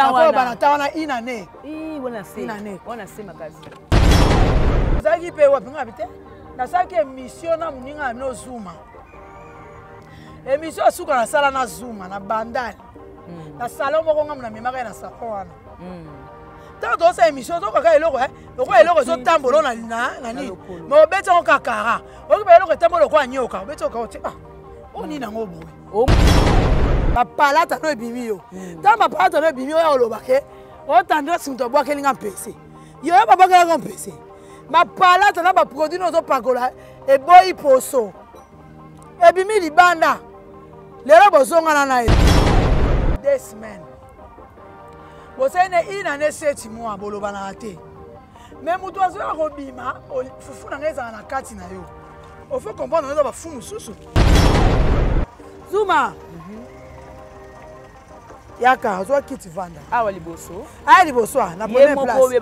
tawana tawana inane wana se wana se makazi zaki pe wapinga bite na saki émission na muninga no Zuma émission asuka na sala na Zuma na bandal na salon moko ngamu na memaka na sawana tant que émission to kaka eloko eloko zo tambola na nani mais obeta on kakara okiba eloko tambola kwa nyoka obeta ka oti oni na ngobo ba palata no ebimi yo ta ba palata no ebimi yo ya olobake o tandra simto bwa kelinga mpese yo ba bakela ko mpese ba palata na ba produit no zo pakola e boy poso ebimi libanda lero bozonga na 2 semaines. Vous savez, il en a 7 mois, boloba na te. Mais mutu azo ya kobima, fufu na ngeza na kati na yo. Il faut comprendre que ba fumu susu. Zuma. Yaka, zo kiti vanda. Awa liboso. Ah liboso na première place.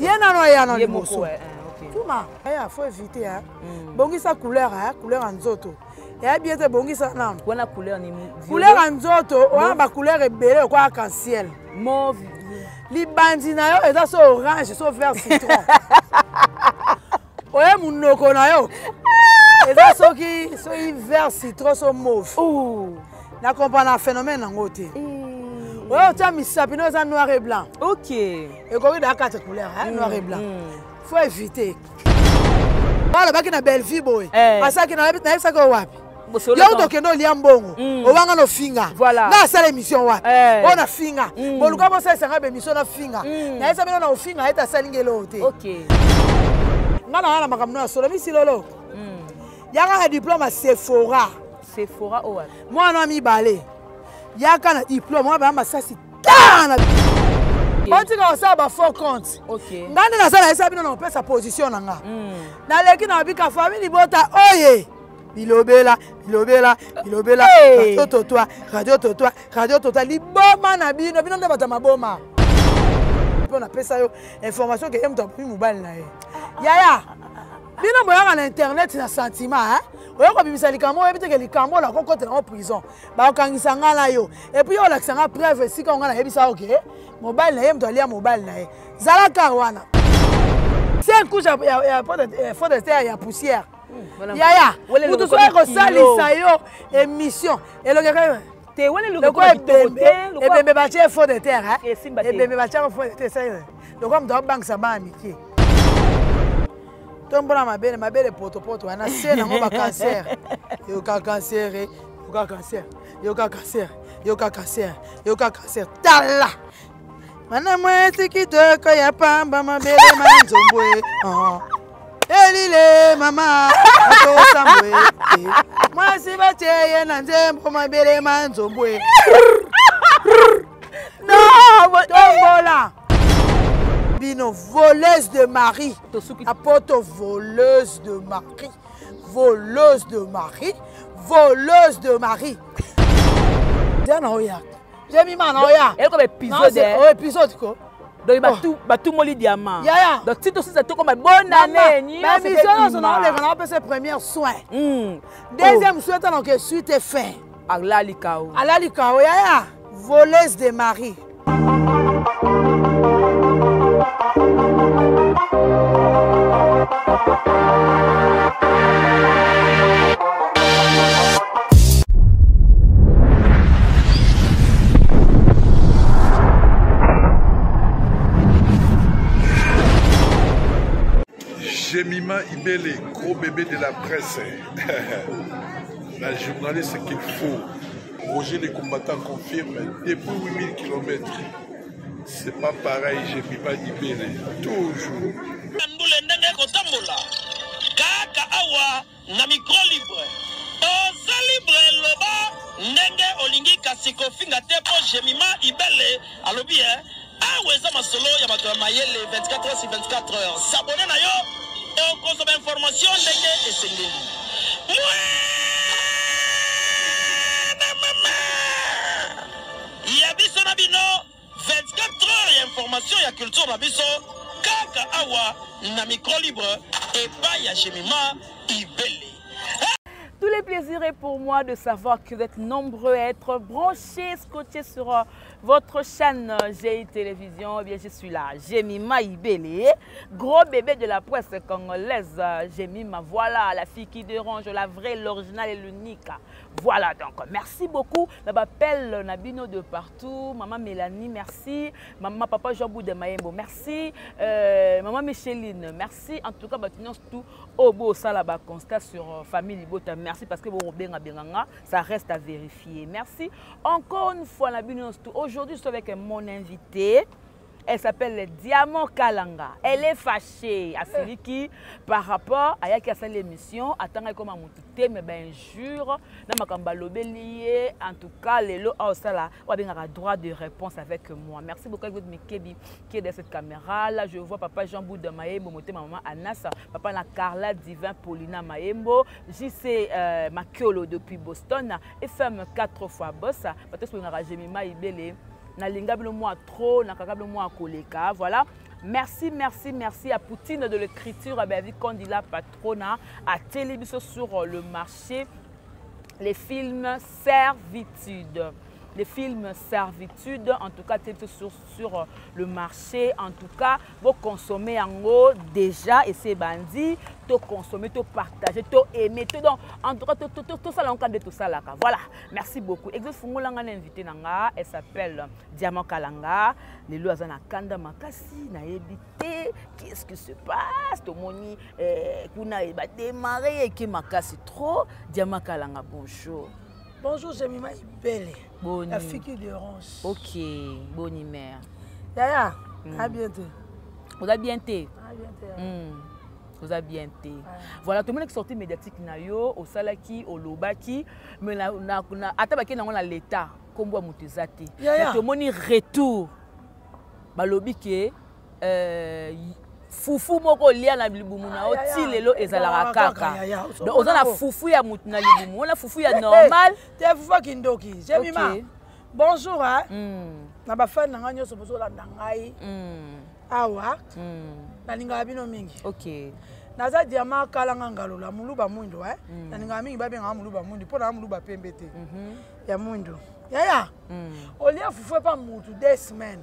Yena no ya na liboso. OK. Zuma, aya faut éviter hein. Bongisa couleur couleur nzoto. Et bien te bongisa na. Wana couleur ni couleur nzoto, wana ba couleur ebele kwa arc-en-ciel. Mauve. Libandi na yo eza so orange so vert citron. Oye munoko na yo. Eza so vert citron so mauve. Na comprendre phénomène nango te. Oye tia misapi no eza noir et blanc. OK. Et koki da 4 couleurs noir et blanc. Faut éviter. Voilà baki na belle vie boy. Pasaki na ebita na ko wapi. Yo to kendo liambongo obanga no finga na sala émission wapi ona finga boluka bo sala sanga be émission na finga na esa bino na ofinga eta salingelo te OK ngana na makamno ya solo misi lolo yaka na diplôme Sephora owa mwana mi bale yaka na diplôme wa ba masasi tana Bontika osala ba faux compte. OK. Ngande na sala esa bino na pesa position nanga. Na leki na bika famille bota oye. Bilobela radio totoa liboma na bino nde bata maboma. Pona pesa yo information ke emto pi mobile na ye. Yaya. Bino boyanga na internet na sentiment oyo ko bimisa likambo ebite ke likambo la kokota na prison. Ba okangisa ngala yo. Et puis yo laksanga preuve sika ngala yebisa OK. Mobile na ye mto alia mobile na ye. Zalaka wana. C'est un coup ya fond de terre ya poussière. Yaya, vous tous avez salisa yo émission et le gars te wele le ko et bembe batie fond de terre hein et bembe batie fond de terre ça le comme dans banque ça ba amitié tombola mabele poto wana c'est na ba cancer yo ka cancer tala mana mwezi kitoko ya pamba mabele manzombwe Elile mama atosambwe mwasi bateye na nzembo mabele manzombwe non tombola bino voleuse de mari apoto voleuse de mari Diana oya Jemi mana oya elle comme épisode ko donc tout moli diamant yaya donc si tout ça tout comme bonne année ni mais mission on a fait ses premiers soins deuxième soin tant que suite est fait alali kao yaya voleuse de mari Jemima Ibele, gros bébé de la presse. La journaliste qu'il faut. Roger les combattants confirme, depuis 8000 km. C'est pas pareil, Jemima Ibele. Toujours. Kaka awa na micro libre. Oza libre loba ndenge olingi kasiko finga tepo Jemima Ibele alobi aweza masolo ya bato ya mayele 24 heures sur 24 heures. S'abonner na yo et consomme information ndenge esengeli. Ya biso na bino 24 heures ya information ya culture na biso kaka awa na micro libre et pas ya Jemima Ibele. Tous les plaisirs est pour moi de savoir que vous êtes nombreux à être branchés, scotchés sur votre chaîne GI Télévision. Eh bien, je suis là, Jemima Ibele, gros bébé de la presse congolaise. Jemima, voilà, la fille qui dérange, la vraie, l'original et l'unique. Voilà, donc, merci beaucoup. Je m'appelle Nabino de partout. Maman Mélanie, merci. Maman, papa Jean-Bou de Maembo, merci. Maman Micheline, merci. En tout cas, tout au beau salaba constat sur Famille Libota. Merci parce que ça reste à vérifier. Merci. Encore une fois, Nabino, aujourd'hui, je suis avec mon invité. Elle s'appelle Diamant Kalanga. Elle est fâchée à celui qui, par rapport à l'émission, attend comme un monté, mais bien jure, en tout cas, les lots ont droit de réponse avec moi. Merci beaucoup, votre Mikebi qui est dans cette caméra. Là, je vois papa Jean-Bou de Maembo, maman Anas, papa la Carla Divin Paulina Maembo, JC Makiolo depuis Boston, FM 4 fois boss, peut-être Jemima Ibele. Nalingable moi trop, nakakable moi koleka. Voilà. Merci, merci, merci à Poutine de l'écriture, à Candila Patrona, à Télévision sur le marché, les films Servitude. Les films Servitude, en tout cas, sur le marché, en tout cas, vous consommez en haut déjà, et c'est bandit, vous consommez, vous partagez, vous aimez, donc, en tout cas, tout ça, on de tout ça là. Voilà, merci beaucoup. Invité, elle s'appelle Diamant Kalanga, les lois en Kanda Makasi, na évité, qu'est-ce qui se passe, tout le monde, kuna démarré, qui Makasi trop, Diamant Kalanga, bonjour. Bonjour, Jemima Ibele. Bonne la fille qui dérange. Ok, bonne mère. Yaya, à bientôt. Vous avez bien été. À bientôt. Vous avez bien été. Voilà, tout le monde qui sorti médiatique nayo, au salaki, au lobaki, mais na atabaki na l'état, comme vous mutizati. Mais tout le monde retour. Balobi ke fufu moko lia na libumu na oti lelo ezalaka kaka. Donc ozana fufu ya mutu na libumu, ona fufu ya normal. Te fufu kindoki. Jemima. Bonjour hein. Na ba fan nga nyoso bozo la ndangai. Awa. Na linga bino mingi. OK. Naza Diamant Kalanga ngalola muluba mundo hein. Na linga mingi ba benga muluba mundo pona muluba pembete. Ya mundo. Yaya. Olia fufu pa mutu 2 semaines.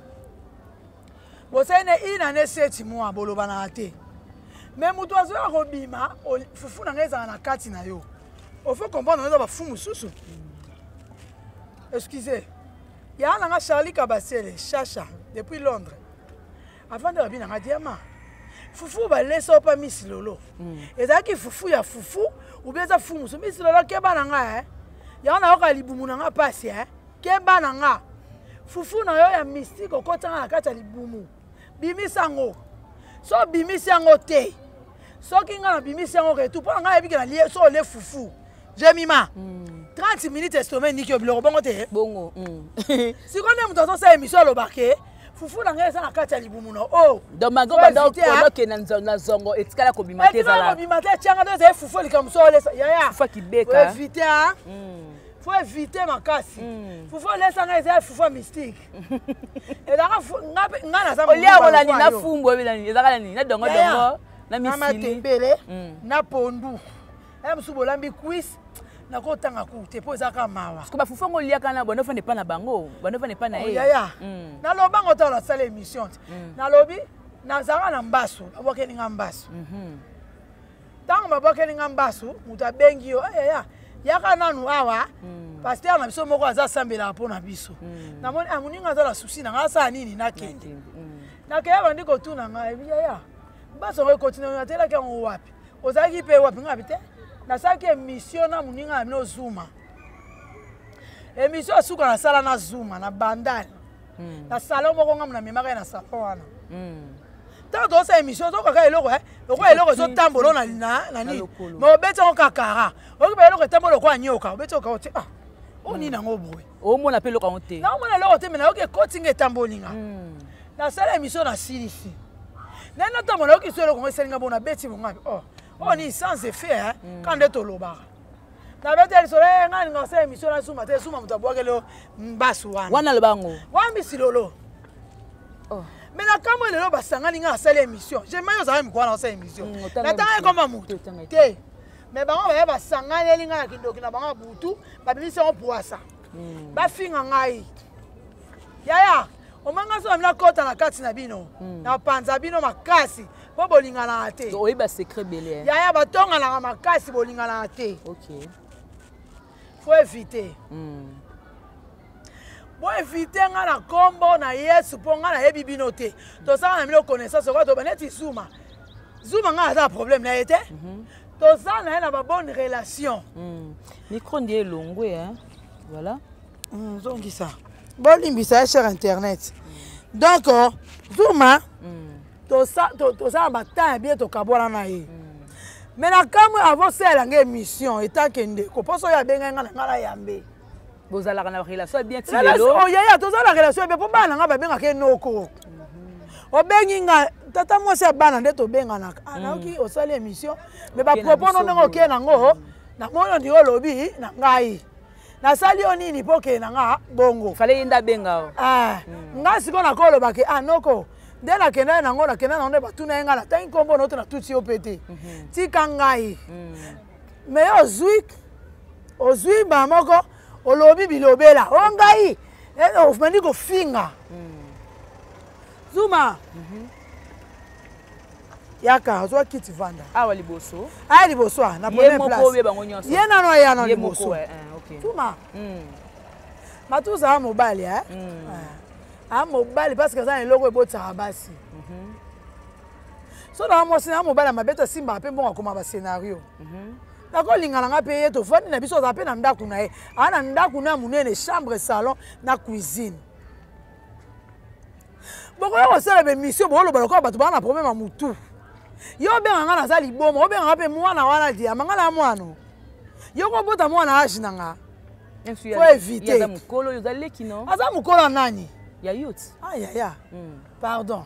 Vous savez, il y a 7 mois à te. Mais mutu azo ya kobima, fufu na ngeza na kati na yo. Il faut comprendre que fufu mususu. Excusez. Il y a un Charlie Kabasele, Chacha, depuis Londres. Avant de venir à Diamant, fufu ba laisse pas Miss Lolo. Et ça qui fufu ya fufu ou bien ça fufu mususu Miss Lolo keba na nga hein. Il y a un oka libumu na nga pasi hein. Keba na nga. Fufu na yo ya mystique okota na kati ya libumu. Bimisango. So bimisango te. So kinga na bimisango retu. Pour nga ebiki na lié so le fufu. Jemima. 30 minutes estomac niki obiloko bongo te. Bongo. Si konne muto so émission lo baké. Fufu na nga esa na kati ya libumu no. Oh. Donc mago bado koloke na zongo etikala ko bimate zala. Bimate tianga do ze fufu likamuso le. Ya. Fufu kibeka. Faut éviter hein. Faut éviter ma casse. Faut laisser un fufu mystique. Et là, ngana ça. Olia wala ni na fumbo bilani. Ezaka ni na dongo dongo na misili. Na pondu. Msubo lambi quiz. Na ko tanga ku te po ezaka mawa. Parce que ba fufu ngolia kana bono fa ne pa na bango. Bono fa ne pa na ye. Ya. Na loba ngota la salle émission. Na lobi na zaka na mbasu. Aboke ni ngambasu. Tango baboke ni ngambasu, muta bengi yo. Ya. Yaka nanu awa pasteur na biso moko aza sambela pona biso na moni amuninga aza la souci na ngasa nini na kende na kaya bandi ko tuna nga ebiya ya baso ko continue na tela ke ngo wapi ozaki pe wapi ngapi te na saki émission na muninga amino zuma émission asuka na sala na zuma na bandal na salon moko ngamu na memaka na salon wana tant que ça émission to kaka eloko eloko zo tambolo na nani mais obeti on kakara o ba eloko tambolo kwa nyoka obeti o ka oti ah oni na ngobwe o mona pe eloko onte na mona eloko te mais na oke coaching tambolinga na sala émission na silisi na na tambolo ki so eloko ngeselinga bona beti mongabi oh oni sans effet hein quand de to lobara na beti el soleil ngani ngasa émission na suma te suma mutabwakelo mbasu wana lobango wambi silolo oh. Mais la caméra est là, parce que nous avons fait l'émission. J'aime bien ça, mais quoi dans cette émission. La temps est comme un mouton. Mais bah on va voir ça, nous allons aller qui donc nous avons boutou, bah bien c'est on pourra ça. Bah fin en aïe. Yaya, omanga so amina kota na kati na bino. Na panza bino makasi. Po bolingana ate. Oui, bah secret belé. Yaya batonga na makasi bolingana ate. OK. Faut éviter. Faut éviter nga na kombo na Yesu po nga na yebi bino te. To sa na milo connaissance ko to baneti Zuma. Zuma nga a problème na été. To sa na ba bonne relation. Micro ndié longwe hein. Voilà. Zongi ça. Bon limbisa sur internet. Donc Zuma to sa ba temps bien to kabola na ye. Mais na kamwe avant celle nga émission état kende ko poso ya benga nga na yambe. Vous allez avoir une relation bien tirée. Oh yaya to za la relation bien pour bana nga ba benga ke noko. O bengi nga tata moi c'est bana nde to benga na. Na oki o sala émission mais ba propos non ngo ke na ngo na moyo ndi olobi na ngai. Na sali oni ni poke na nga bongo. Fallait inda benga. Nga siko na kolo ba ke noko. Dès la kena na ngo na kena na onde ba tuna nga la tangi kombo no to na tutsi opete. Tika ngai. Mais ozui ba moko olobi bilobela ongai ofmani ko finga Zuma yaka ozwa kiti vanda awa liboso na première place ye nano ya na liboso OK Zuma matuza mobali mobali parce que ça eloko ebotsa basi so na mo sina mobali mabeta simba pe mbonga koma ba scénario Nako lingana nga pe yeto fani na biso za pe na ndaku na ye. Ana ndaku na munene chambre salon na cuisine. Boko yo sala be mission bolo balo ko batu bana problème a mutu. Yo benga nga na za libomo, obenga pe mwana wana dia mangala mwana. Yo ko bota mwana ajina nga. Faut éviter. Ya mukolo yo zaleki no. Aza mukolo nani? Ya youth. Ya. Pardon.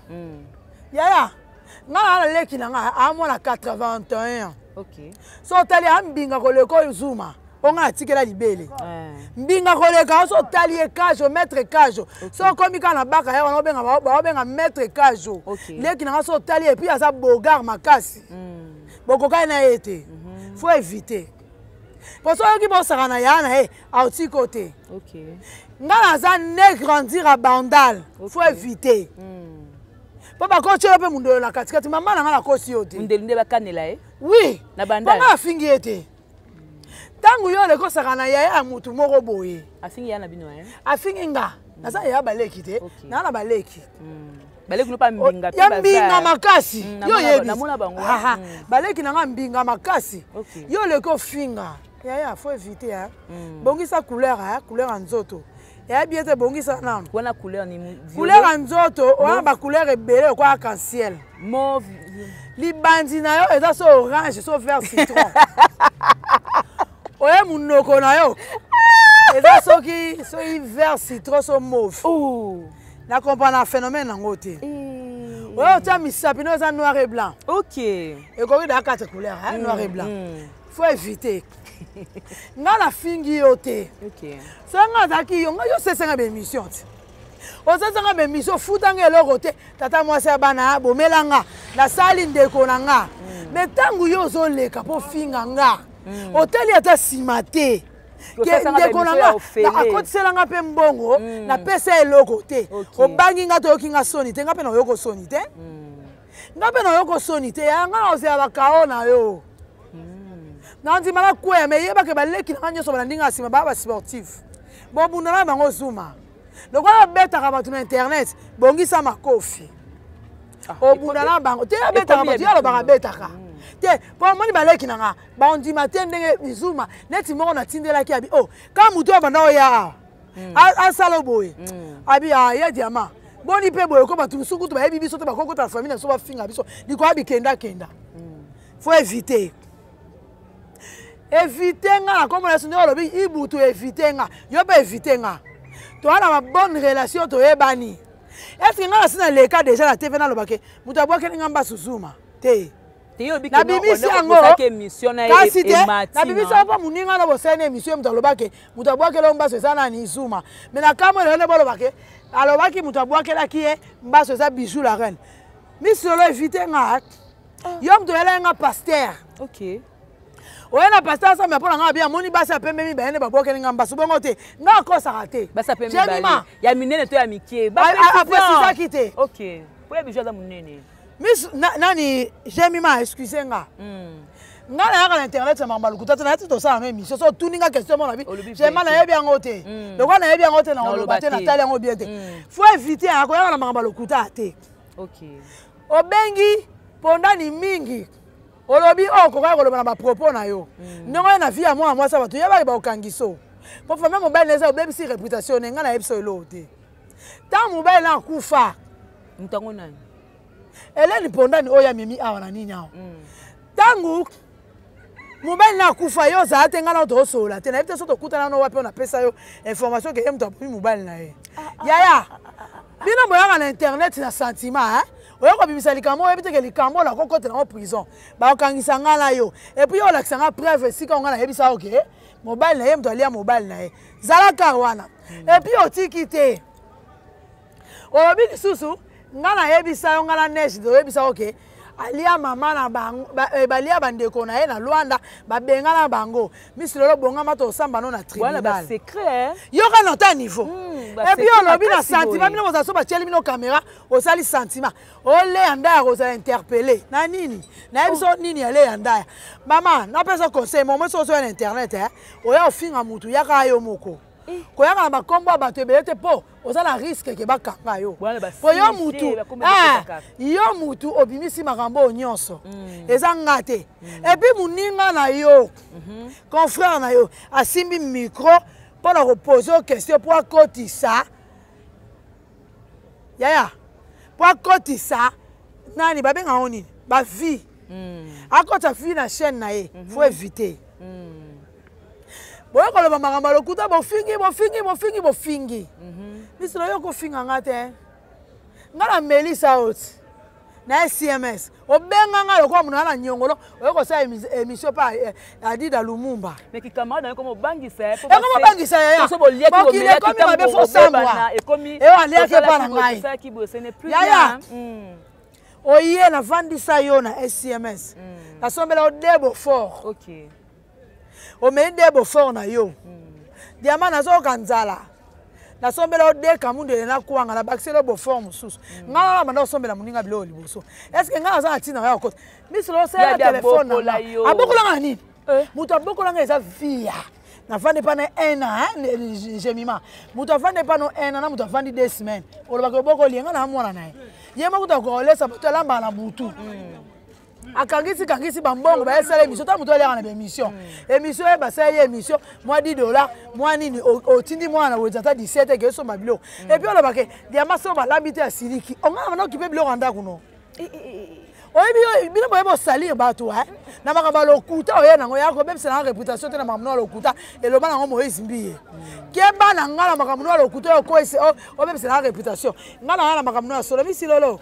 Ya. Nga na leki na nga a mwana 81 ans. OK. So tali ambinga koleko Zuma. Onga atikela libele. Mbinga koleka so tali ekajo maître ekajo. So komi kana baka ya wana obenga maître ekajo. Leki na so tali et puis asa bogar makasi. Boko kana ete. Faut éviter. Parce que qui bossa na yana auti côté. OK. Ngana za ne grandir à Bandal. Faut éviter. Papa coach pe mundo la katikati mama na ngala kosi yote. Mundelinde bakanela Oui. Na Bandal. Papa afingi ete. Tangu yo le kosa na ya mutu moko boye. Afingi ya na bino Afingi nga. Na sa ya baleki te. Na na baleki. Baleki no pa mbinga pe ya mbinga makasi. Yo yebi. Namona bango. Baleki na nga mbinga makasi. Yo le ko finga. Ya faut éviter Bongisa couleur couleur en nzoto. Ya bien te bongisa na. Wana couleur ni couleur en nzoto, wana ba couleur ebele ko arc-en-ciel. Mauve. Libandi na yo eza so orange, so vert citron. Oye munoko na yo. Eza so vert citron so mauve. Na comprendre un phénomène en côté. Oye tia misapi no eza noir et blanc. OK. Et ko da quatre couleurs, noir et blanc. Faut éviter. Nga la fingi yote. OK. So nga zaki yo nga yo sesenga be mission. O sesenga be mission futanga eloko te. Tata mwasi abana bomelanga na sali ndeko na nga. Mais tangu yo zo leka po finga nga. Hôtel ata simate. Ke ndeko na nga na akotisela nga pe mbongo na pesa eloko te. O bangi nga to yokinga soni te nga pe na yoko soni te. Nga pe na yoko soni te ya nga na ozela bakao na yo. Nandi mala kwe me yeba ke baleki na nyoso balandinga sima ba sportif. Bon bundana bango Zuma. Lokwa beta ka batu na internet, bongisa makofi. O bundana bango te beta ka batu yalo ba beta ka. Te po moni baleki na nga, ba ondi matin ndenge Zuma, neti moko na tindela ki abi. Oh, ka mutu abanda o ya. A salo boy. Abi ya diama. Boni pe boy ko batu musuku to ba yebi biso to ba kokota la famille na so ba finga biso. Liko abi kenda. Faut éviter. Éviter nga comme la sonne lobi ibutu éviter nga yo ba éviter nga to ana ma bonne relation to ebani est-ce que nga sina le cas déjà la TV na lobake mutu aboke nga mba Zuma te yo biki na bibisi yango émission na e na bibisi apa muninga na bosene émission mutu lobake mutu aboke lo mba sana ni Zuma mais na kamo le ne bolobake alobaki mutu aboke la ki e mba ça bijou la reine mi solo éviter nga yo mutu ele nga pasteur. OK. oye na pasteur ça me pona nga bien moni basi apembe mi bene babokeli nga mbasu bongo te nga kosa te basi apembe bale ya minene to ya mikie ba après ça quitté OK pour les bijou za munene Miss nani Jemima excusez nga nga na yaka na internet ça mamba lukuta na ti to ça na émission so tuninga question mon abi Jemima na yebi yango te donc na yebi yango te na olobate na tali yango bien te faut éviter ako yaka na mamba lukuta te OK obengi pondani mingi olobi okoka koloba na ba propos na yo ndongo na vie ya moi ça bato yeba ba okangiso po fama mobile neza obebisi réputation nga na yebiso elo te ta mobile na kufa ntango nani eleni pondani oya mimi awa na nini awa tangu mobile na kufa yo za te nga na to sola te na yebite so to kutana no wapi on apesa yo information ke emto api mobile na ye yaya bino boyaka na internet na sentiment oyo kobimisa likambo oyebite ke likambo na kokotela ngo prison baokangisa nga na yo epuis yo olakisa nga preuve esika nga na yebisa oke mobile na ye moto alia mobile na ye zalaka wana epuis otiki te olobi lisusu nga na yebisa yo nga na neige de oyebisa oke alia mama na bango balia bandeko na ye na Luanda babenga na bango misi lelo bongama to osamba no na tribunal voilà ba secret yoka na ta niveau et puis olobi na sentiment bino bozaso batieli bino caméra osali sentiment ole anda kozala interpellé na nini na yebiso nini ale anda mama na pesa conseil moment so na internet oya ofinga mutu yaka yo moko koyaka na bakombo ya bato ebele te mpo oza na riske ke bakanga yo po yo mutu yo mutu obimisi makambo nyonso eza nga te epuis moninga na yo confrère na yo asimbi micro mpo na kopose o question mpo akotisa yaya mpo akotisa nani babengango nini bavie akota vie na chaîne na ye faut éviter boye koloba makambo lokuta bofingi misilo yo kofinga nga te nga na melisa oti na SMS obenga nga lokola munana na nyongolo oyo kosala émission pa Adida Lumumba mais ki camarade na komo bangisa komo bangisa ya so boliaki ko mela ki tambo fo sambwa e aliaki pa na ngai ya oye na vandisa yo na SMS nasombela o debo fort OK o me debo fort na yo diamant nazo kanzala nasombela o de kamunde na kuanga na bakiselo bo fort mususu ngala na manda sombela muninga bilo liboso est-ce que ngala za tina ya kota misilo sela téléphone na abokola ngani mutu abokola nga eza via na fande pa na 1 an Jemima mutu afande pa no 1 an na mutu afandi 2 semaines oloba ko boko lienga na mwana naye yema kuta ko lesa to lamba na butu akangisi bambongo ba esala émission ta mutu aliaka na émission émission e basala émission moi $10 moi nini otindi mwana wezata 17 ke so mabilo et puis oloba ke diama so ba labite ya siliki onga na okipe bilo randa kuno oyebi bino boyebo salir bato na makambo lokuta oye nango yako bebisa na réputation te na makambo lokuta eloba nango Moïse Mbiye keba na nga na makambo lokuta okoise obebisa na réputation nga na makambo ya solo misilolo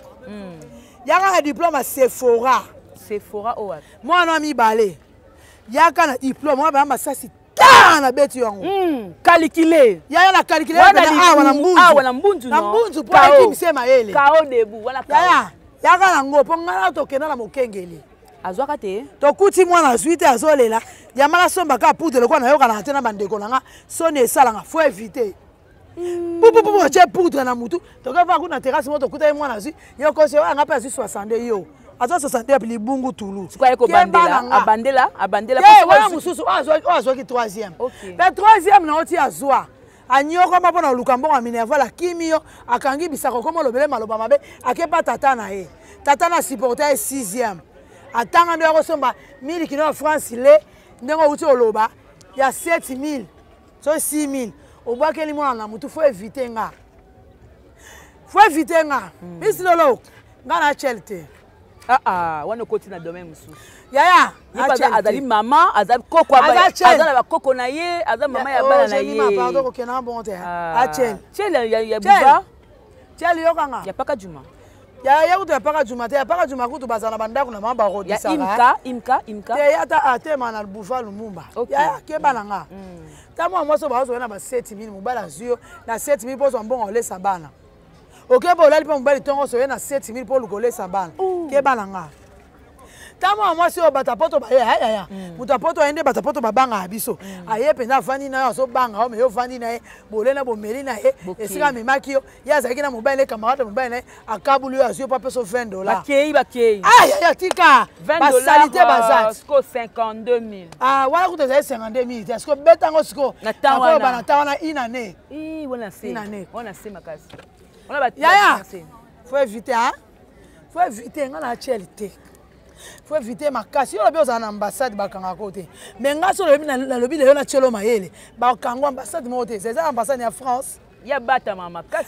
yaka na diplôme Sephora owa mwana mibale yaka na diplôme mwa ba masasi ta na beti yango calculer yaya na calculer na mbunzu na mbunzu po ekimse mayele kao debu wana yaya yaka na ngo po ngana tokenda na mokengeli azwaka te tokuti mwana zwite azolela yamala somba ka poudre lokwa na yoka na tena bandeko nanga soni esalanga faut éviter pupu che poudre na mutu tokava kuna terrasse moto kuta mwana zwi yoko se anga pa zwi 60 yo azo 60 apili bungu tulu sikwa ko bandela wala mususu azwa ki 3e la 3e na oti azwa anyoko mapo na lukambo wa Minerva la kimio akangi bisako komo lobele maloba mabe akepa tata na ye tata na supporter 6e atanga ndo yakosomba 1000 kino France le ndengo uti oloba ya 7000 so 6000 obwakeli mwana na mutu faut éviter nga misilolo nga na chelte wana koti na domaine mususu yaya azali mama azali koko azala ba koko na ye azali mama ya bana na ye pardon ko na bon te ya buba chel yokanga ya paka juma ya kutu ya paka juma te ya paka juma kutu bazana bandako na mamba rodisa imka te ya ta atema na bufa Lumumba ya ke bana nga tamo moso bazo na ba 7000 mubala zio na 7000 pozo mbongo olesa bana okepa olali pa mobali tongo so ye na 7000 po lukolesa bana ke bana nga tamo moi si o batapoto ba ya mutapoto ende batapoto babanga biso aye pena vandi na yo so banga o me yo vandi na ye bolena bo meli na ye esika me makio ya zaki na mobile camarade mobile akabulu yo asio pa peso $20 bakei ya tika basalite bazati sko 52 000 wala kutoza 52 000 est-ce que betango siko na tawana inane wala se makasi Yaya, faut éviter, hein? Faut éviter, on a chelité. Faut éviter ma casse. Yo bien aux ambassades bakanga côté. Mais nga so le lobby le na chelo mayele. Bakanga ambassade moté. C'est ça ambassade en France. Ya bata mama casse.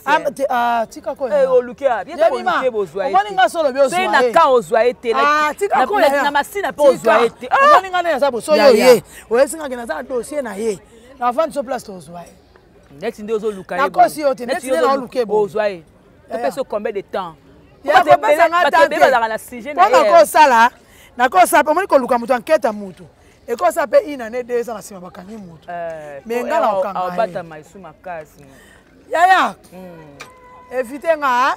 Tika ko. Olukia, bien ko luke bozwa. Omoni nga so le bien ozwa. C'est na ka ozwa été là. Tika ko na masina pa ozwa été. Omoni nga na sabo so yo ye. Oyesinga ke na za dossier na ye. Na vendre sur place ozwa. Next ndio zo luka. D'accord si ote next ndio na luke bo ozwa. Ça fait combien de temps? Ya ko pesa nga tante. Pona ko sala. Na ko sa pomoni ko luka mutu enquête mutu. Et ko sa pe inane 2 ans na sima bakangi mutu. Mais nga na okanga. Bata maisu makasi. Yaya. Éviter nga.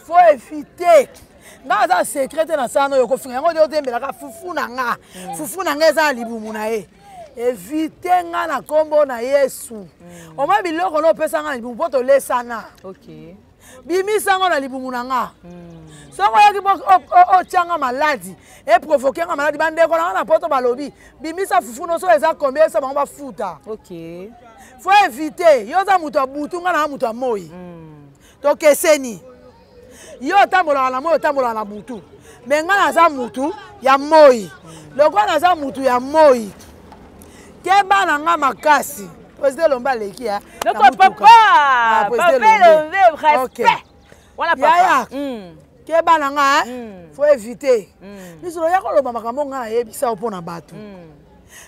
Faut éviter. Nga za secret na sano yo ko finga ngo de otembela ka fufu na nga. Fufu na nga za libumu na ye. Éviter nga na kombo na Yesu. O ma biloko no pesa nga libumu poto lesana. OK. Bimisa ngo na libumu na nga. Songo yaki o tianga maladi et provoquer nga maladi bande ko na poto balobi. Bimisa fufu no so eza combien ça ba futa. OK. Faut éviter. Yo za mutu abutu nga na mutu amoyi. To keseni. Yo tambola na moyo tambola na butu. Mais nga na za mutu ya moyi. Loko na za mutu ya moyi. Keba na nga makasi. Président Lomba leki ya. Notre papa. Papa le respect. Voilà papa. Keba na nga faut éviter. Biso ya ko loba makambo nga na yebisa opona bato.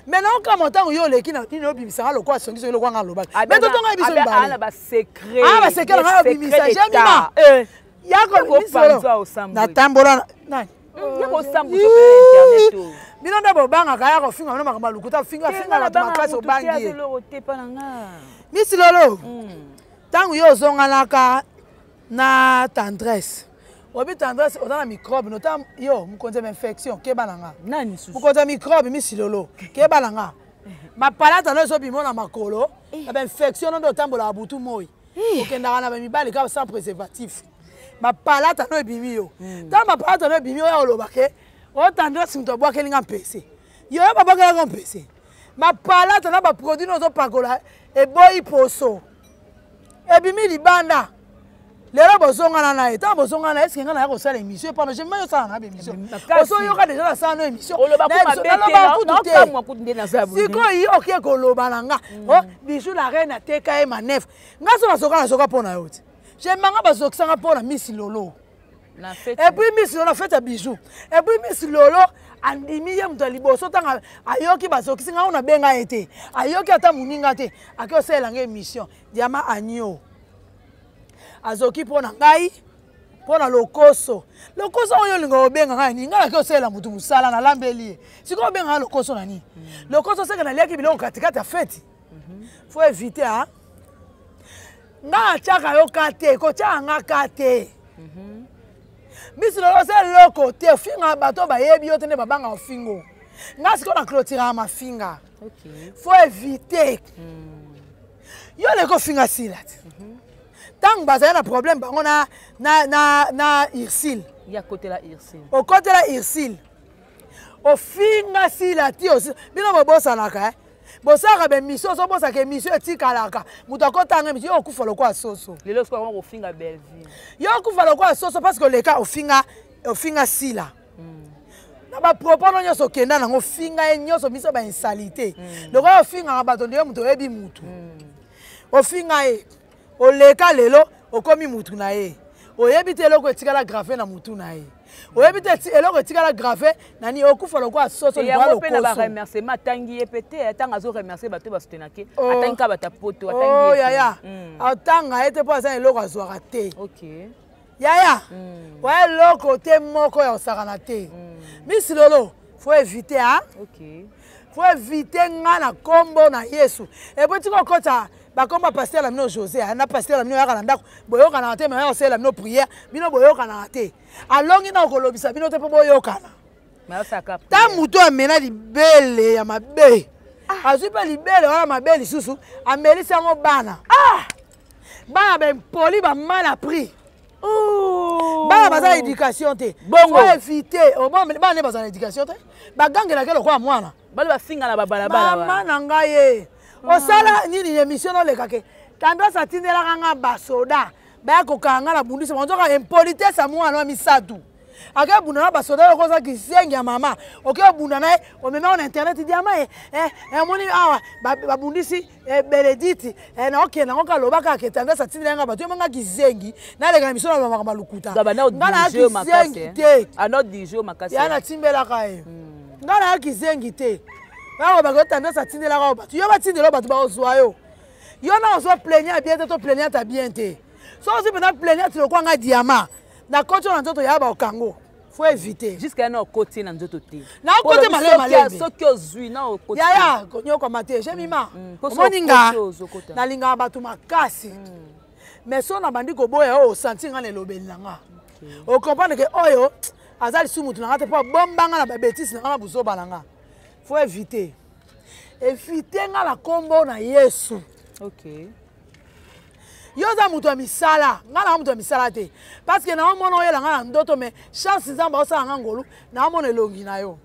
Maintenant quand montant yo leki na tino bimisa nga lokwa songi so lokwa nga loba. Mais to tonga biso ba. Ala ba secret. Ba secret nga bimisa jamima. Ya ko biso na tambola nani. Ya ko sambu so internet. Bino ndabo banga kaya ko finga no makamba lukuta finga la makasi obangi. Misi lolo. Tangu yo zonga naka na tendresse. Obi tendresse otana microbe notam yo mukonze infection ke balanga. Nani susu. Mukonze microbe misi lolo ke balanga. Ma palata no so bimona makolo, ba infection ndo tambola abutu moi. Okenda na ba mibali ka sans préservatif. Ma palata no ebimi yo. Ta ma palata no ebimi yo ya olobake. O tendresse mto bwa kelinga mpese. Yo ya baba ka mpese. Ma palata na ba produit no zo pakola e boy poso. Ebimi libanda. Lero bozonga na eta bozonga na eske nga na ya ko sala émission pendant je mayo sala na ba émission. Oso yo ka déjà la sala émission. Oloba ko mabete na ko ndena zabu. Siko yi okie ko loba nga. O bijou la reine ateka e manef. Nga so na soka pona yo. Je manga bazokisanga pona Miss Lolo. Na fête. Et puis Miss Lolo fête à bijoux. Et puis Miss Lolo andimi ye mto liboso tanga ayoki bazokisinga ona benga ete. Ayoki ata muninga te. Aki osela nga émission. Diama agneau. Azoki pona ngai pona lokoso. Lokoso oyo lingo benga ngai ni ngala ki osela mutu musala na lambeli. Siko benga lokoso nani. Lokoso seka na liaki biloko katikati ya fête. Faut éviter hein. Nga chaka yo kate ko changa kate. Miss Lolo se loko te finga bato ba yebi yo tene babanga ofingo. Nga siko na clôturer ma finga. OK. Faut éviter. Yo le ko finga silati. Tant baza na problème bango na Irsil. Ya côté la Irsil. Au côté la Irsil. O finga silati aussi. Bino bobosa naka bosaka be mission so bosa ke mission etikalaka mutu akotanga mission okufa lokwa soso lelo so ko finga Belleville yo okufa lokwa soso parce que le cas ofinga sila na ba propos no nyoso kenda nango finga nyoso miso ba insalité lokwa ofinga bato ndio mutu ebi mutu ofinga oleka lelo okomi mutu na ye oyebi te eloko etikala grave na mutu na ye oyebi te eloko etikala grave nani okufa lokwa soso libwa lokoso ya ba remerciement tangi epete atanga zo remercier bato bastenake atanga bata poto atangi oh yaya atanga ete po asa eloko azwaka te OK yaya wa eloko te moko ya osakana te Miss Lolo faut éviter hein OK faut éviter nga na kombo na Yesu et puis tu kokota bakomba pasteur la mino José na pasteur la mino ya kana ndako boyoka na te mais ya osela mino prière bino boyoka na te alongi na kolobisa bino te po boyoka na ta moto amena libele ya mabe azwi mpe libele wana mabe lisusu amelisi yango bana bana bempoli bamal appris bana baza na éducation te faut éviter bana nde baza na éducation te bagangelake lokola mwana bale bafinga na babalabala mama na ngai ye osala nini émission nolekake tandose atindelaka nga basoda baya kokanga na bundisa banzoka impolitesse ya mwana wa misatu ake bunda na basoda yokoza kisengi ya mama oke bunda na ye omema na internet di ama moni awa babundisi Benediti na okenda ngo kaloba ka ketanga satindela nga bato yemanga kisengi na lega mission na mama lukuta ngana kisengi te ano dijo makasi yana timbela ka ye ngana kisengi te bawo bakotanda satindela ka bato yo batindela bato ba ozwa yo yo na ozwa plaignant bien te to plaignant bien te so si pena plaignant le kwa nga diamant na koto na nzoto ya ba okango faut éviter jusqu'à na côté na nzoto te na côté malé soki ozwi na côté ya konyo ko maté jemima moninga na linga batu makasi mais so na bandi ko boya o senti nga le lobeli nga o comprendre que oyo azali sumu tunanga te po bombanga na ba bêtise na buzo balanga faut éviter nga la kombo na Yesu. OK. Yo za mutu ya misala, nga na mutu ya misala te. Parce que na omona oyo la nga na ndoto me chance nzamba osala nga ngolu na omona elongi na yo.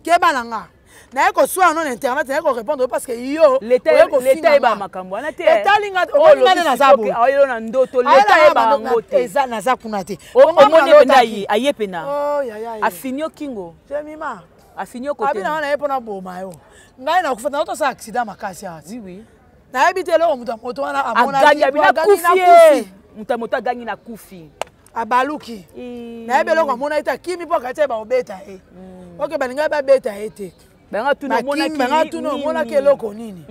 Keba na nga. Na yeko swa non internet na yeko répondre parce que yo l'état eba makambo na te. L'état linga olinga na zabu. Oyo na ndoto l'état eba ngote. Eza na za kuna te. Omoni pena yi ayepena. Oh ya ya. Afinyo kingo. Jemima. Afinyo côté. Abi na wana yepo na boma yo. Ngai na kufata auto sa accident makasi ati. Oui. Na habite lo mutu moto wana amona kufi. Mutu moto agangi na kufi. Abaluki. Na hebelo kwa mona ita kimi po kate ba obeta OK baninga ba beta ete. Banga tu no mona kimi. Banga tu no mona keloko nini.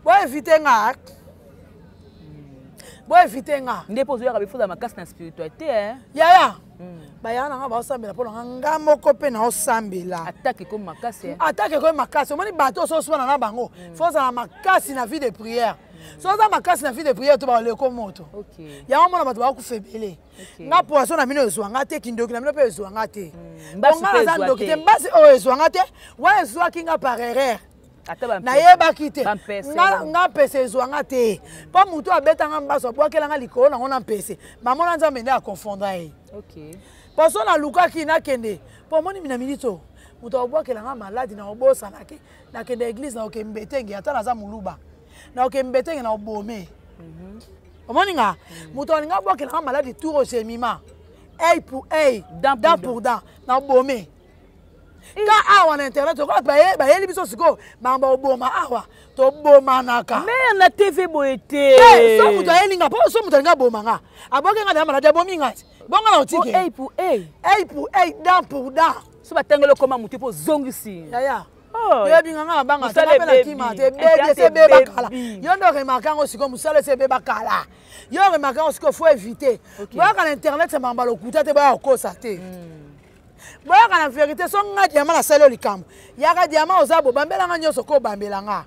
Bo éviter nga. Bo éviter nga. Ndepo zo ya bifuza makasi na spiritualité Ya. Bayana nga ba osambela po nga moko pe na osambela. Attaque comme makasi. Attaque comme makasi. Omoni bato so swana na bango. Faut za makasi na vie de prière. So za makasi na vie de prière to ba le ko moto. OK. Ya mona bato ba ku febele. Nga poisson na mino ezwanga te kindoki na mino pe ezwanga te. Nga za ndoki te mbasi o ezwanga te. Wa ezwa kinga par erreur. Na yeba kite nga pese ezwanga te po mutu abetanga mbaso abwakelanga likolo nango na mpese mamona nzambe nde akonfondra ye poso nalukaki nakende po moni mina minito mutu abwakelanga maladi na obosanake nakende église na okembetenge ata naza muluba na okembetenge na obome omoni nga mutu alinga abwakelanga maladi tour osemima œil pour œil dent pour dent na obome ka awa na internet ko ba yeli biso siko ba oboma awa to boma naka mais na TV boete so mutu ayelinga po so mutu nga boma nga aboke nga dama na bomi nga bonga na otike œil pour œil dent pour dent so batengelo koma mutu po zongisi ya yo binga nga banga ta pe na kima te bebe se beba kala yo ndo remarquer ngo siko musale se beba kala yo remarquer ngo siko faut éviter boka na internet se mamba lokuta te ba okosa te boyaka na vérité so nga diama na salo likambo yaka diama ozabo bambelanga nyonso ko bambelanga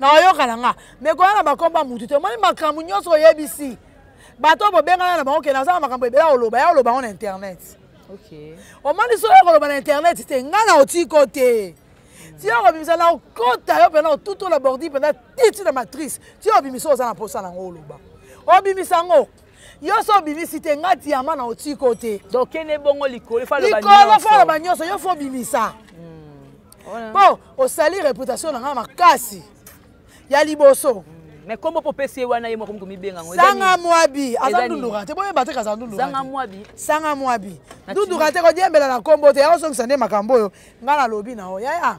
na oyoka nga me ko na bakomba mutu te moni makambo nyonso oyebisi bato bobengana na bango ke nazala makambo ebela oloba ya oloba na internet omoni so yokoloba na internet te nga na otiko te ti okobimisa na okota yo pena otutu la bordi pena titi na matrice ti obimisa oza na posa nango oloba obimisa ngo yo so bimisi te nga diama na otiko te donc ene bongo likolo fa lo ba nyonso yo fo bimisa po osali réputation na nga makasi ya liboso mais comment po pesi wana ye moko mibenga ngo sanga mwabi azandundura te boye bateka azandundura sanga mwabi ndundura te ko diembela na kombo te ya so ngisande makambo yo nga na lobi na o ya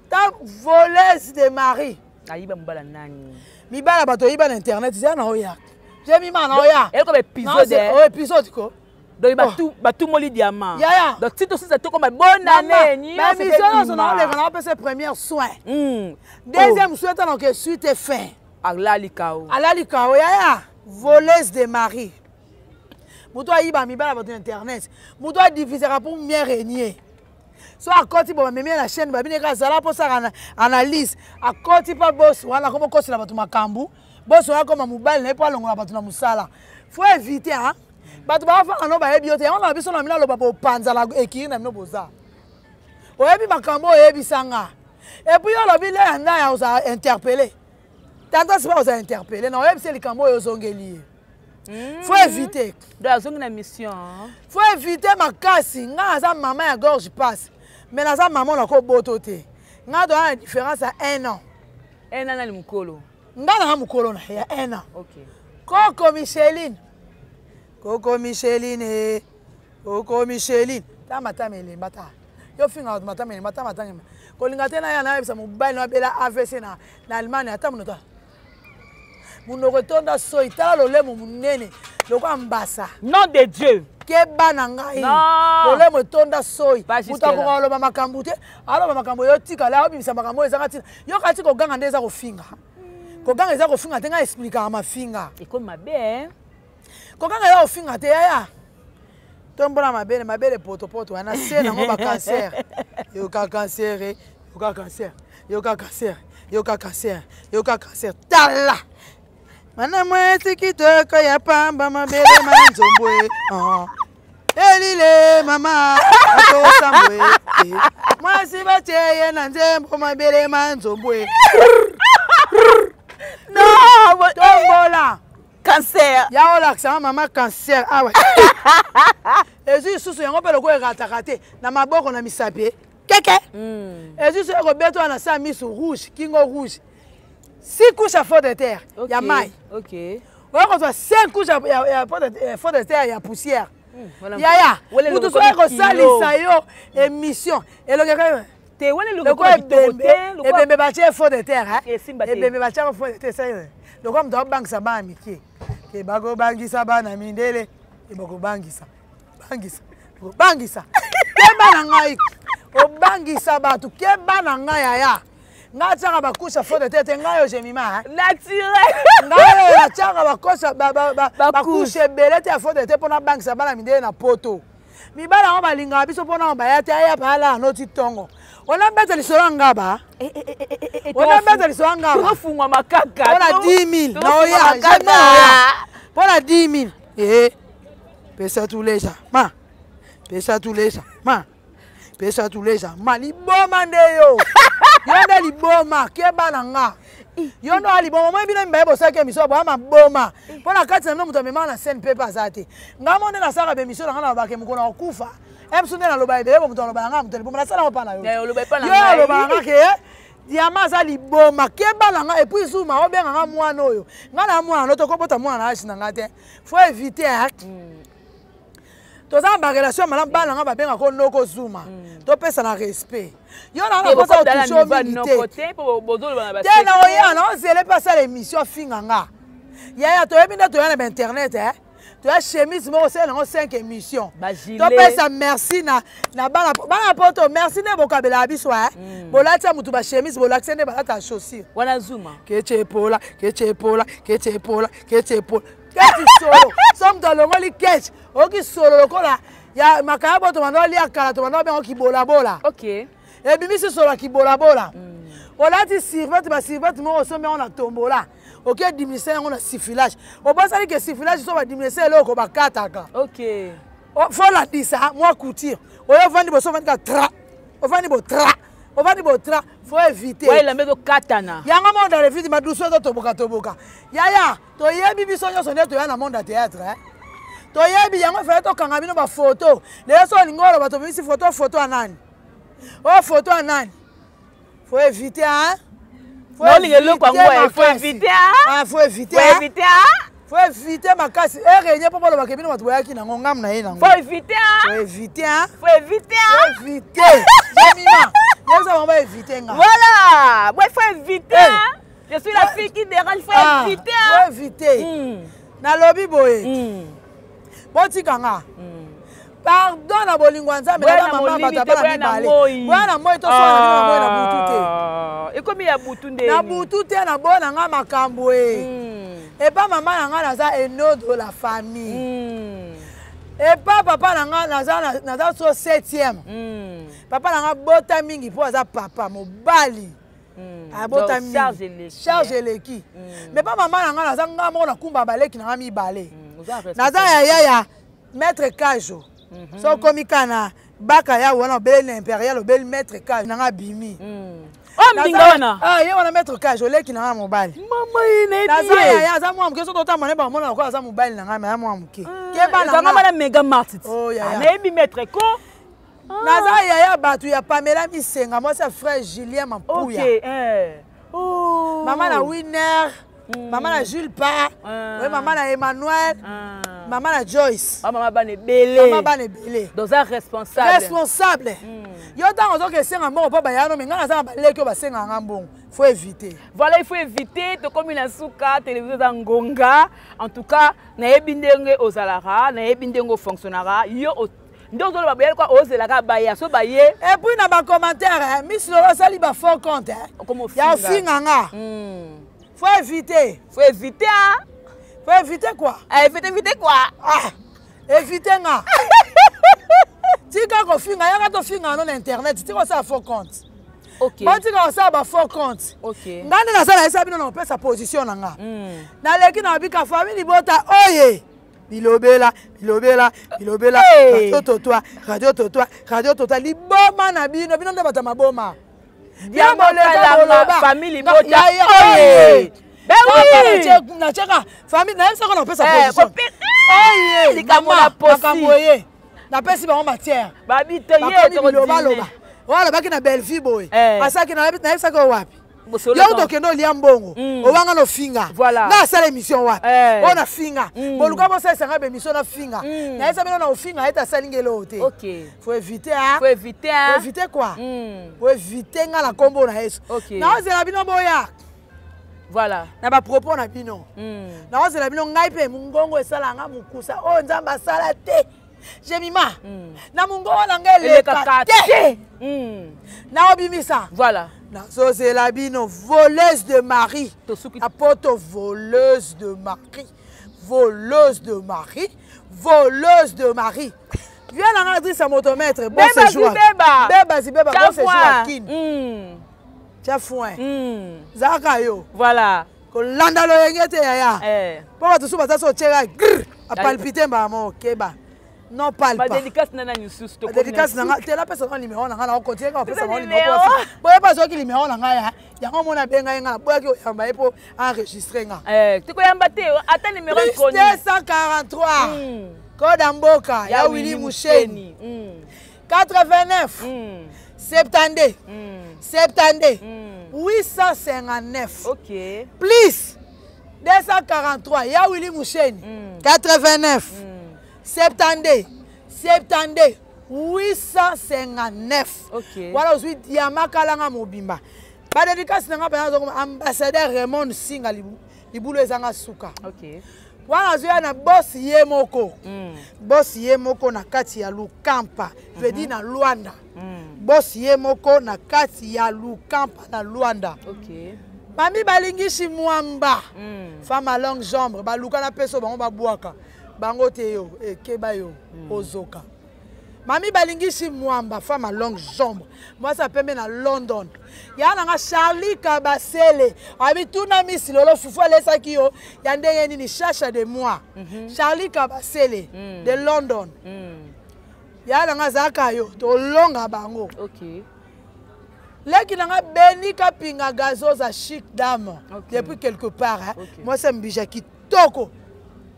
ta voleuse de mari ayiba mbala nani mibala bato yiba na internet ya na oya J'ai na oya. Elle comme épisode. Oh épisode ko. Donc batu moli diamant. Ya. Donc si tout ça comme bonne année ni. Mais mission on a les on ses premiers soins. Deuxième soin tant que suite est fin. Alali kao ya. Voleuse de mari. Muto ayiba mibala bato internet. Muto a diffusera pour mieux régner. So à côté bon même la chaîne ba bineka zala pour ça analyse. À côté pas boss wana comme kosi la bato makambu. Boss wana comme mobile n'est pas longo la bato na musala. Faut éviter hein. bato bafanga no bayebi yo te yango na biso na mina loba bopanzala ekiri na bino boza oyebi makambo oyebisanga epuis yo lobi le yanda ya oza interpellé tanta sipa oza interpellé na oyebisa likambo oyo ozongeli ye faut éviter azongi na mission faut éviter makasi nga naza mama ya gorge passe mais naza mama na koboto te nga doya na différence ya 1 an 1 an na mukolo nga nanga mukolo na ya 1 an okay Coco Micheline Coco Micheline ta matama elemba ta yo finga matama elemba ta matanga kolinga te na ya na yebisa mobali na bela AVC na Allemagne ata munota munoko tonda soi tala lolemo munene lokwa mbasa nom de Dieu keba na ngai lolemo tonda soi mutakoka aloba makambo te aloba makambo yo tika la obimisa makambo ezanga tina yo kati koganga nde eza kofinga koganga eza kofinga te nga expliquer mafinga ekoma mabe kokanga eza kofinga te yaya tombona mabele poto wana se nango ba cancer yoka cancer yoka cancer yoka cancer yoka cancer yoka cancer tala mana mwezi kitoko ya pamba mabele manzombwe elile mama atosambwe mwasi bacheye na nzembo mabele manzombwe no tombola cancer ya olakisa mama cancer awa ezwi susu yango mpe loko ekataka te na maboko na misapi keke ezwi so ekobetwa na sa miso rouge kingo rouge 6 couches à fond de terre ya mai oyekozwa 5 couches ya fond de terre ya poussière yaya mutu so ekosalisa yo émission elokeka ebembe batie fond de terre ebembe batie fond de terre loko mutu abangisa bana mike ke bakobangisa bana mindele ebakobangisa bangisa keba na ngai obangisa bato keba na ngai yaya ngai tiaka bakusha fond de terre te ngai yo jemima naturel ngai yo natiaka bakusha ebele te ya fond de terre mpona bangisa bana mindele na poto mibala yango balingaka biso mpona baya te aya pala anoti ntongo ona beta lisolo ngaba ona beta lisolo ngaba tofungwa makaka mpona 10 000 na oya jamais oya mpona 10 000 pesa tuleja ma pesa tuleja ma pesa tuleja ma liboma nde yo yo nde liboma keba na nga yo ndo aliboma moi bino mbaye bosaki émission boya maboma mpona kati na bino moto amemaka na scène mpe aza te nga mo nde nasaka bémission na nga na babake mokolo akokufa ebiso nde naloba ebele bo moto aloba na nga moto liboma nasala ngo mpa na yo yo aloba na nga ke diama aza liboma keba na nga epuis zuma obenga nga mwana oyo nga na mwana no tokobota mwana na age na nga te faut éviter toza na barelation malamu bana na nga babengako noko zuma topesa na respect yo na nakosa otouche omilité te na oya na ozele mpe asala émission afinga nga yaya toyebi nde toya na bainternet toya chemise moko osala nango 5 émission topesa merci na bana poto merci nde bokabelaka biso bolati ya motu bachemise bolakisi nde balata ya chaussure wana zuma kechepola keti solo so moto alongoli keti oki solo lokola ya makaya bo tomanda olia kala tomanda obengo kibolabola ebimisi solo ya kibolabola olati sirvete basirvete moko osombi yango na tombola oke diminise yango na siffilage obosali ke siffilage so badiminise eloko bakataka fo latisa mwa couture oyo ovandi boso ovandi ka tra ovandi botra faut éviter yango monde dans le vide maduso toboka yaya toyebi biso nyonso nde toya na monde ya théâtre toyebi yango fele tokanga bino bafoto leyo so olingi oloba tobimisi foto ya nani oyo foto ya nani faut éviter faut éviter makasi erenye mpo bolobaka bino bato boyaki nango ngamu na ye nango voilà moi faut éviter je suis la fille qui dérange faut éviter nalobi boye botikanga pardon na bolingo nzambe na mama bataba na mibale bwana moi to so na moi na butu te ekomi ya butu nde na butu te na bona nga makambo et pas maman na nga naza eno de la famille et pas papa na nga naza so 7e papa na nga bota mingi po aza papa mobali abota mingi charge eleki mais pas maman na nga naza nga moko na kumba baleki na nga mibale naza yaya maître Kajo so komi kana baka ya wana obeli na impérial obeli maître Kajo nanga bimi oh mbinga wana ye wana maître Kajo leki nanga mobali mama ine naza ya za mwa mke so totamba ba mona ko aza mobali nanga ma mwa mke keba nanga mama na mega martit na ebi maître ko naza ya batu ya Pamela Misenga moi c'est frère Julien Mapuya oh maman na Winner maman na Jules Pa maman na Emmanuel maman na Joyce maman bane belé donc un responsable yo tango zo ke senga moko pa ba yano menga na za ba leki ba senga ngambongo faut éviter voilà il faut éviter to comme la souka télévision za ngonga en tout cas na ebindenge ozalara na ebindenge fonctionnera yo donc on va bien quoi oser la baya so baye et puis na ba commentaire Miss Lolo sali ba faux compte ya finganga faut éviter hein faut éviter quoi éviter quoi éviter nga tika ko finga ya to finga non internet tika ça faux compte OK ba tika ça ba faux compte OK ngande na sala esa bino na pesa position nga na leki na bika famille bota oye bilobela radio totoa liboma na bino nde bata maboma famille bota oye na cheka famille na yesa ko na pesa position oye likamona posi na pesi ba matière babite ye to loba wala baki na Belleville boy asaki na yesa ko wapi yo to kendo lia mbongo obanga no finga na sala émission wapi ona finga boluka bo sala sanga be émission na finga na yesa bino na ofinga eta salingelo te OK faut éviter quoi faut éviter nga la combo na yeso na ozela bino boya voilà na ba propos na bino na ozela bino ngai pe mungongo esala nga mukusa o nzamba sala te Jemima na mungo wana ngele kakate na obimisa voilà na sozela bino voleuse de mari apoto voleuse de mari viens na Adrisse à motomètre bon séjour beba bon séjour à kin tia foin zaka yo voilà ko landa lo yengete ya po ba tusuba taso chera a palpiter ba mo keba non palpe pas dédicace nana nyusus to dédicace nanga te la personne numéro nanga na continuer ka pesa mo numéro boye pas zo ki numéro nanga ya yango mona benga nga boye ki yamba epo enregistrer nga tiko yamba te ata numéro chronique 243 code mboka ya Willy Musheni 89 72 859 OK plus 243 ya Willy Musheni 89 72 859 OK voilà aujourd'hui diamant kalanga mobimba ba dédicace nanga pa ambassadeur Raymond Singa libulo ezanga suka OK voilà zoya na boss ye moko na kati ya Lukampa veut dire na Luanda boss ye moko na kati ya Lukampa na Luanda OK mami balingishi mwamba femme à longue jambe baluka na peso bango babwaka bango te yo ekeba yo ozoka mami balingishi mwamba femme à longue jambe moi ça peut na London ya na Charlie Kabasele abituna Miss Lolo fufu lesaki yo ya ndenge nini chacha de moi Charlie Kabasele de London ya na zaka yo to longa bango OK leki nanga beni kapinga gazoza chic dame depuis quelque part moi c'est mbija kitoko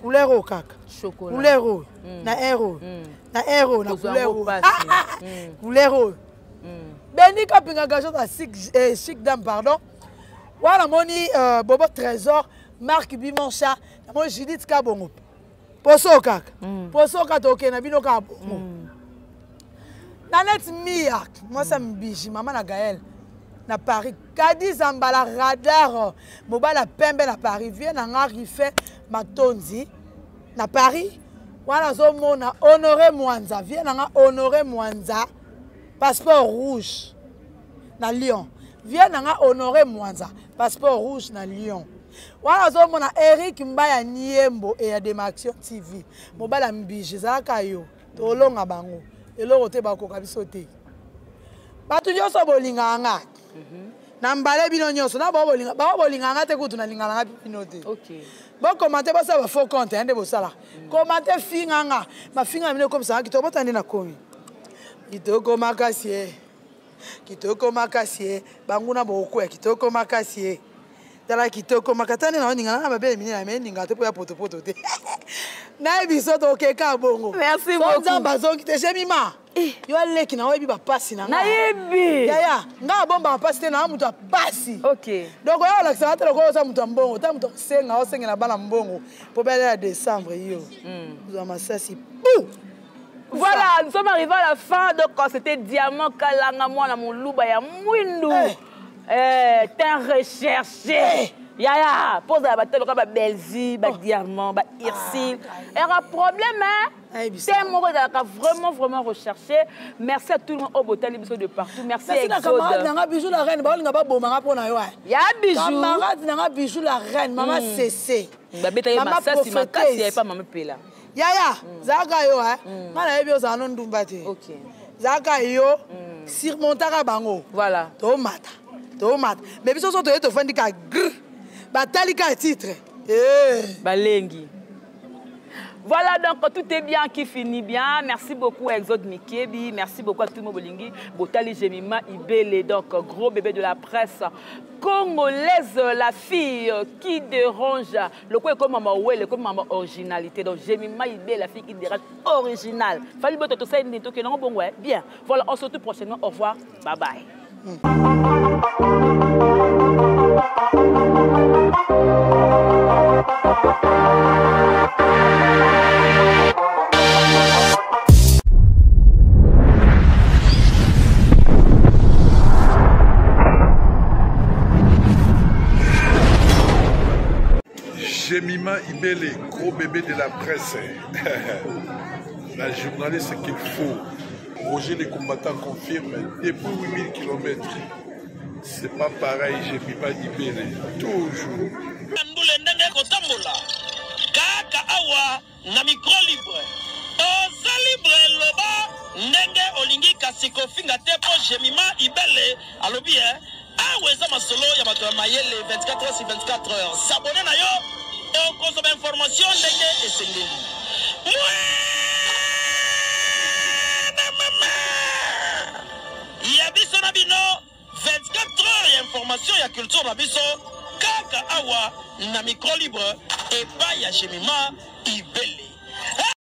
couleur au kaka chocolat couleur na héros na couleur couleur beni kapinga gazoza chic dame pardon wala moni bobo trésor Marc Bimoncha moi Judith Kabongo poso kaka to na bino ka bongo Nanette Mia, moi ça me biji, maman na Gaël, na Paris, Kadi Zambala radar, mobala pembe na Paris, vient na fait Matonzi, na Paris, voilà zomo na Honoré Mwanza, vient na Honoré Mwanza, passeport rouge na Lyon, vient na Honoré Mwanza, passeport rouge na Lyon. Voilà zomo na Eric Mbaya Niembo et ya Demaction TV, mobala mbiji, zaka yo, tolonga bango. Eloko te bakoka biso te bato nyonso bolinga nga na mbale bino nyonso na ba bolinga ngate kutu na lingala ngapi bino te. OK. Bon commenter ba ça va faux compte ande bo sala. Commenter finganga, ma finga mine comme ça kitoko tande na komi. Kitoko makasi. Kitoko makasi banguna boko ya kitoko makasi. Tala kitoko makatane na ninga na mabe mine na ninga te po ya poto te. Na biso to keka bongo. Merci beaucoup. Nzamba zongi te Jemima. Yo aleki na webi ba pasi na nga. Na yebi. Ya nga bomba pasi te na mutu pasi. OK. Donc yo la ça te ko sa mutu mbongo, ta mutu senga o senga na bana mbongo. Po bela ya décembre yo. Nous avons ça si pou. Voilà, nous sommes arrivés à la fin donc c'était Diamant Kalanga moi na mon louba ya mwindu. T'es recherché. Yaya, pose la bataille ba Belzi, ba Diamant, ba Irsil. Et un problème hein. C'est mon vraiment recherché. Merci à tout le monde au Botel de partout. Merci à Exode. Camarade nanga bijou la reine, ba linga ba bomanga pona yo. Ya bijou. Camarade nanga bijou la reine, maman CC. Ba betaye massa si makasi ya pas maman pela. Yaya, zaka yo hein. Mana yebi o za non ndumba te. OK. Zaka yo surmontaka bango. Voilà. Tomate. Mais biso so to yeto fandi ka gr. Batali ka titre. Balengi. Voilà donc tout est bien qui finit bien. Merci beaucoup à Exode Mikebi. Merci beaucoup à tout le monde Bolingi. Botali Jemima Ibele, donc gros bébé de la presse congolaise, la fille qui dérange. Le quoi comme maman ouais, le comme maman originalité. Donc Jemima Ibele, la fille qui dérange originale. Fallait bien tout ça une que non bon ouais. Bien. Voilà, on se retrouve prochainement. Au revoir. Bye bye. Jemima Ibele, gros bébé de la presse. La journaliste qu'il faut. Roger les combattants confirme depuis 8000 km. C'est pas pareil, Jemima Ibele. Toujours. Kaka awa na micro libre. Oza libre loba ndenge olingi kasiko finga tepo Jemima Ibele alobi aweza masolo ya bato mayele 24 heures sur 24 heures. S'abonner na yo o consomme information ndenge esengeli. Ya biso na bino 24 heures ya information ya culture na biso kaka awa na micro libre et pas ya Jemima Ibele.